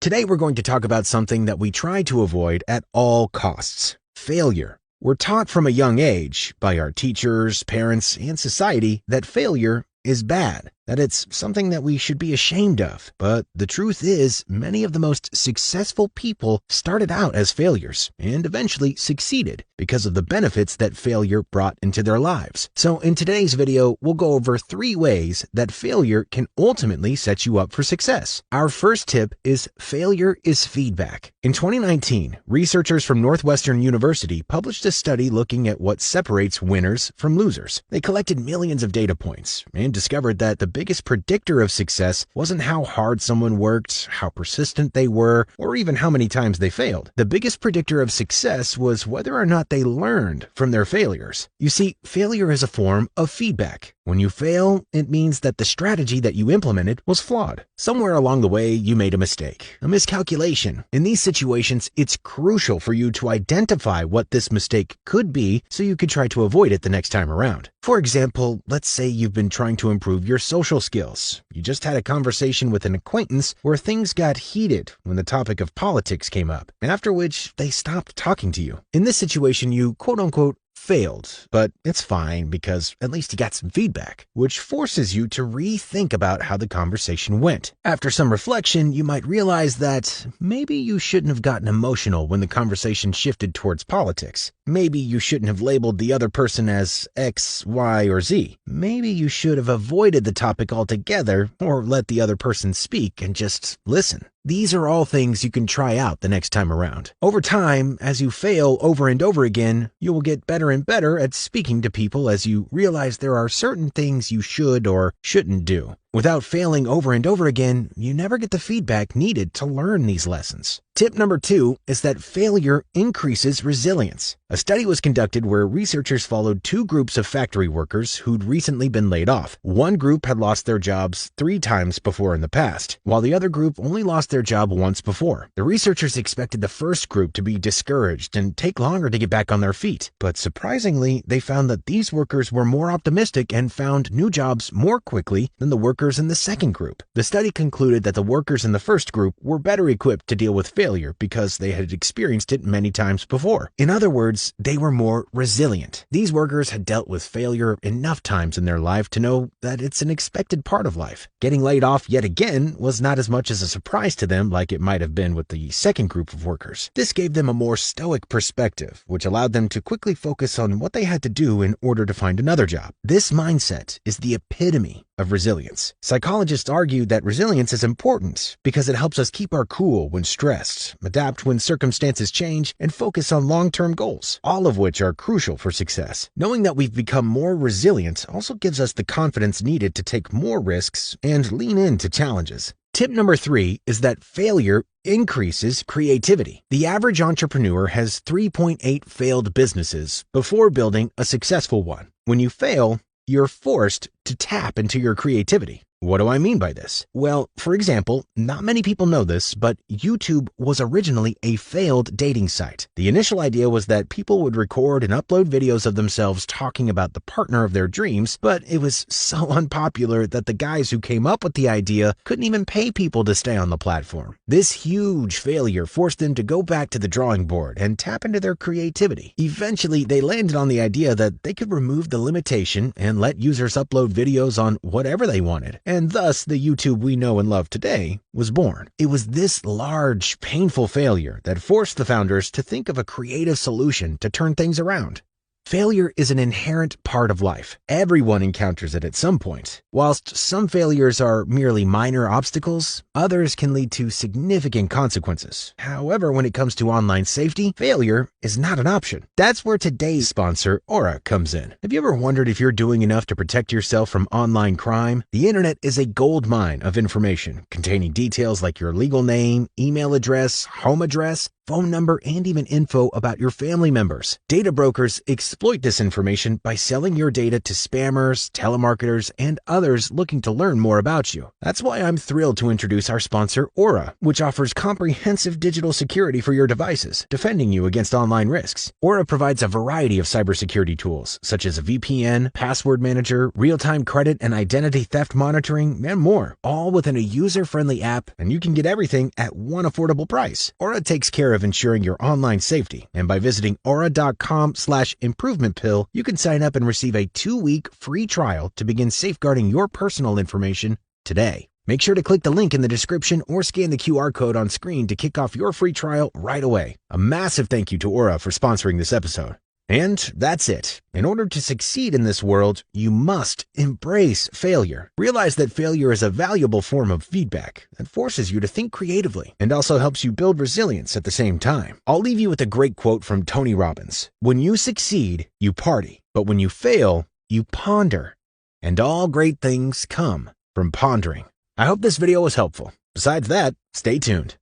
Today we're going to talk about something that we try to avoid at all costs: failure. We're taught from a young age, by our teachers, parents, and society, that failure is bad, that it's something that we should be ashamed of. But the truth is, many of the most successful people started out as failures and eventually succeeded because of the benefits that failure brought into their lives. So in today's video, we'll go over 3 ways that failure can ultimately set you up for success. Our first tip is failure is feedback. In 2019, researchers from Northwestern University published a study looking at what separates winners from losers. They collected millions of data points and discovered that the biggest predictor of success wasn't how hard someone worked, how persistent they were, or even how many times they failed. The biggest predictor of success was whether or not they learned from their failures. You see, failure is a form of feedback. When you fail, it means that the strategy that you implemented was flawed. Somewhere along the way, you made a mistake, a miscalculation. In these situations, it's crucial for you to identify what this mistake could be so you could try to avoid it the next time around. For example, let's say you've been trying to improve your social skills. You just had a conversation with an acquaintance where things got heated when the topic of politics came up, after which they stopped talking to you. In this situation, you quote-unquote failed, but it's fine because at least you got some feedback, which forces you to rethink about how the conversation went. After some reflection, you might realize that maybe you shouldn't have gotten emotional when the conversation shifted towards politics. Maybe you shouldn't have labeled the other person as X, Y, or Z. Maybe you should have avoided the topic altogether or let the other person speak and just listen. These are all things you can try out the next time around. Over time, as you fail over and over again, you will get better and better at speaking to people as you realize there are certain things you should or shouldn't do. Without failing over and over again, you never get the feedback needed to learn these lessons. Tip number 2 is that failure increases resilience. A study was conducted where researchers followed 2 groups of factory workers who'd recently been laid off. One group had lost their jobs 3 times before in the past, while the other group only lost their job once before. The researchers expected the first group to be discouraged and take longer to get back on their feet. But surprisingly, they found that these workers were more optimistic and found new jobs more quickly than the workers in the second group. The study concluded that the workers in the first group were better equipped to deal with failure because they had experienced it many times before. In other words, they were more resilient. These workers had dealt with failure enough times in their life to know that it's an expected part of life. Getting laid off yet again was not as much as a surprise to them like it might have been with the second group of workers. This gave them a more stoic perspective, which allowed them to quickly focus on what they had to do in order to find another job. This mindset is the epitome of resilience. Psychologists argue that resilience is important because it helps us keep our cool when stressed, adapt when circumstances change, and focus on long-term goals, all of which are crucial for success. Knowing that we've become more resilient also gives us the confidence needed to take more risks and lean into challenges. Tip number 3 is that failure increases creativity. The average entrepreneur has 3.8 failed businesses before building a successful one. When you fail, you're forced to tap into your creativity. What do I mean by this? Well, for example, not many people know this, but YouTube was originally a failed dating site. The initial idea was that people would record and upload videos of themselves talking about the partner of their dreams, but it was so unpopular that the guys who came up with the idea couldn't even pay people to stay on the platform. This huge failure forced them to go back to the drawing board and tap into their creativity. Eventually, they landed on the idea that they could remove the limitation and let users upload videos on whatever they wanted. And thus, the YouTube we know and love today was born. It was this large, painful failure that forced the founders to think of a creative solution to turn things around. Failure is an inherent part of life. Everyone encounters it at some point. Whilst some failures are merely minor obstacles, others can lead to significant consequences. However, when it comes to online safety, failure is not an option. That's where today's sponsor, Aura, comes in. Have you ever wondered if you're doing enough to protect yourself from online crime? The internet is a gold mine of information containing details like your legal name, email address, home address, phone number, and even info about your family members. Data brokers exploit this information by selling your data to spammers, telemarketers, and others looking to learn more about you. That's why I'm thrilled to introduce our sponsor, Aura, which offers comprehensive digital security for your devices, defending you against online risks. Aura provides a variety of cybersecurity tools, such as a VPN, password manager, real-time credit and identity theft monitoring, and more, all within a user-friendly app, and you can get everything at one affordable price. Aura takes care of ensuring your online safety, and by visiting aura.com/improvementpill, you can sign up and receive a 2-week free trial to begin safeguarding your personal information today. Make sure to click the link in the description or scan the QR code on screen to kick off your free trial right away. A massive thank you to Aura for sponsoring this episode. And that's it. In order to succeed in this world, you must embrace failure. Realize that failure is a valuable form of feedback that forces you to think creatively and also helps you build resilience at the same time. I'll leave you with a great quote from Tony Robbins. When you succeed, you party, but when you fail, you ponder. And all great things come from pondering. I hope this video was helpful. Besides that, stay tuned.